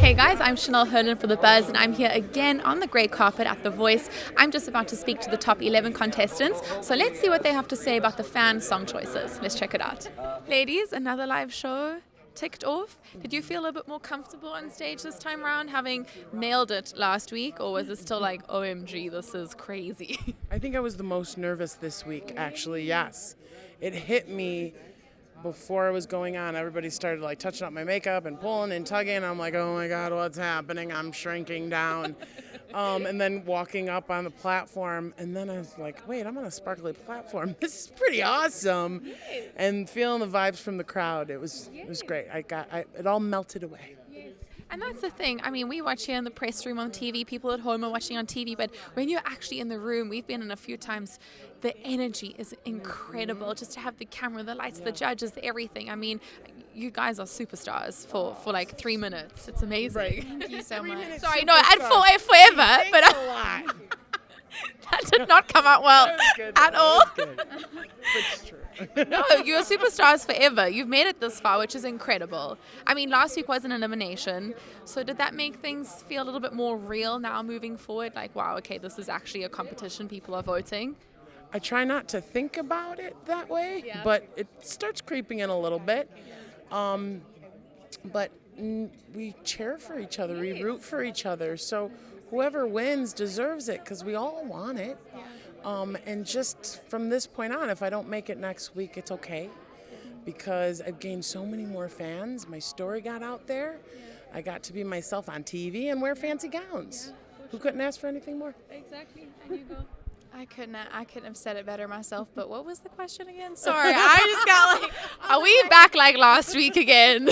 Hey guys, I'm Chanel Herlin for The Buzz, and I'm here again on the grey carpet at The Voice. I'm just about to speak to the top 11 contestants, so let's see what they have to say about the fan song choices. Let's check it out. Ladies, another live show ticked off. Did you feel a bit more comfortable on stage this time around, having nailed it last week, or was it still like, OMG, this is crazy? I think I was the most nervous this week, actually, yes. It hit me before it was going on. Everybody started like touching up my makeup and pulling and tugging. I'm like, oh my God, what's happening? I'm shrinking down. And then walking up on the platform, and then I was like, wait, I'm on a sparkly platform. This is pretty awesome. And feeling the vibes from the crowd, it was great. It all melted away. And that's the thing. I mean, we watch here in the press room on TV. People at home are watching on TV. But when you're actually in the room, we've been in a few times, the energy is incredible. Just to have the camera, the lights, the judges, everything. I mean, you guys are superstars for like 3 minutes. It's amazing. Right. Thank you so much. Sorry, no, and forever. But Thanks a lot. that did not come out well at all. It's true. No, you're superstars forever. You've made it this far, which is incredible. I mean, last week was an elimination. So did that make things feel a little bit more real now moving forward? Like, wow, okay, this is actually a competition. People are voting. I try not to think about it that way, but it starts creeping in a little bit. But we cheer for each other, we root for each other. So whoever wins deserves it because we all want it. And just from this point on, if I don't make it next week, it's okay. Because I've gained so many more fans. My story got out there. I got to be myself on TV and wear fancy gowns. Who couldn't ask for anything more? Exactly. And you go. I couldn't have said it better myself, but what was the question again? Sorry, I just got like... Are we back like last week again?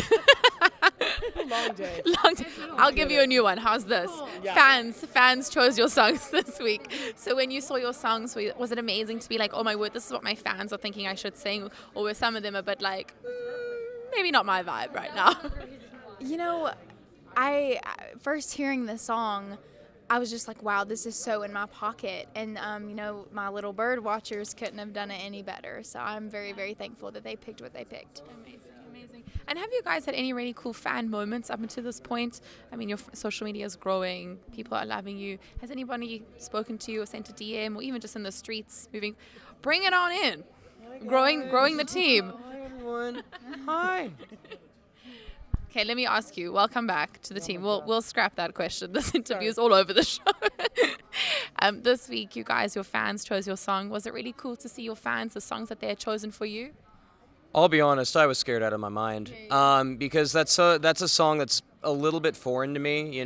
Long day. I'll give you a new one. How's this? Yeah. Fans chose your songs this week. So when you saw your songs, was it amazing to be like, oh my word, this is what my fans are thinking I should sing? Or were some of them a bit like, maybe not my vibe right now? You know, I first hearing the song, I was just like, wow, this is so in my pocket. And, my little bird watchers couldn't have done it any better. So I'm very, very thankful that they picked what they picked. Amazing. And have you guys had any really cool fan moments up until this point? I mean, your social media is growing. People are loving you. Has anybody spoken to you or sent a DM or even just in the streets moving? Bring it on in. Growing the team. Hi, everyone. Hi. Okay, let me ask you. Welcome back to the team. We'll scrap that question. This interview is all over the show. This week, you guys, your fans chose your song. Was it really cool to see your fans, the songs that they had chosen for you? I'll be honest, I was scared out of my mind because that's a song that's a little bit foreign to me.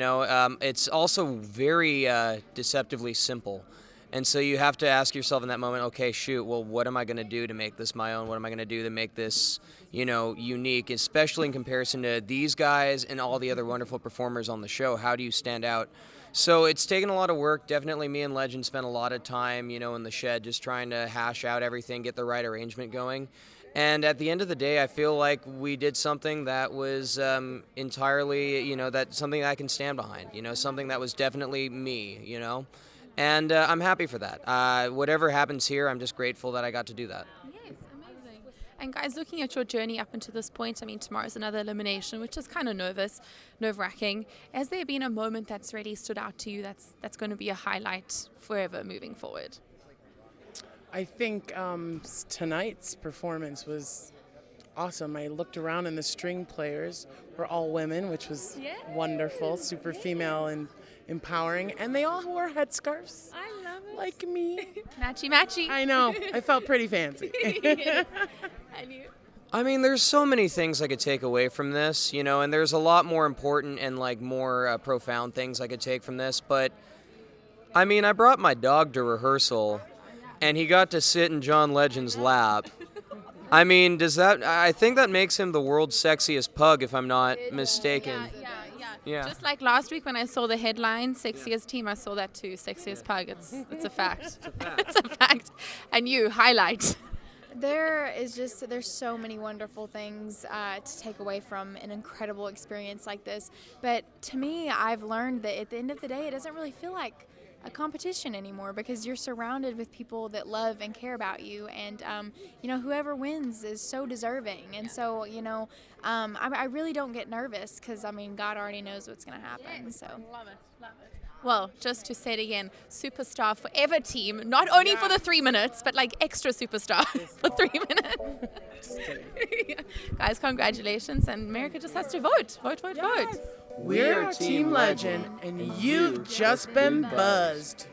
It's also very deceptively simple. And so you have to ask yourself in that moment, okay, shoot, well, what am I going to do to make this my own? What am I going to do to make this, unique, especially in comparison to these guys and all the other wonderful performers on the show? How do you stand out? So it's taken a lot of work. Definitely me and Legend spent a lot of time, in the shed just trying to hash out everything, get the right arrangement going. And at the end of the day, I feel like we did something that was entirely, something that I can stand behind, something that was definitely me, And I'm happy for that. Whatever happens here, I'm just grateful that I got to do that. Yes, amazing. And guys, looking at your journey up until this point, I mean, tomorrow's another elimination, which is kind of nerve-wracking. Has there been a moment that's really stood out to you that's going to be a highlight forever moving forward? I think tonight's performance was awesome. I looked around and the string players were all women, which was wonderful, super female and empowering. And they all wore headscarves. I love it. Like me. Matchy. I know. I felt pretty fancy. And you? I mean, there's so many things I could take away from this, and there's a lot more important and more profound things I could take from this. But, I mean, I brought my dog to rehearsal, and he got to sit in John Legend's lap. I mean, I think that makes him the world's sexiest pug, if I'm not mistaken. Yeah. Just like last week when I saw the headline, sexiest team, I saw that too, sexiest pug. It's a fact. It's a fact. And you, highlight. There's so many wonderful things to take away from an incredible experience like this. But to me, I've learned that at the end of the day, it doesn't really feel like a competition anymore, because you're surrounded with people that love and care about you, and whoever wins is so deserving. And so I really don't get nervous, because God already knows what's going to happen. So Love it. Well, just to say it again, superstar forever team, not only for the 3 minutes, but like extra superstar for 3 minutes. Just kidding. Yeah. Guys, congratulations, and America just has to vote. Vote. We're Team Legend, and you've just been buzzed.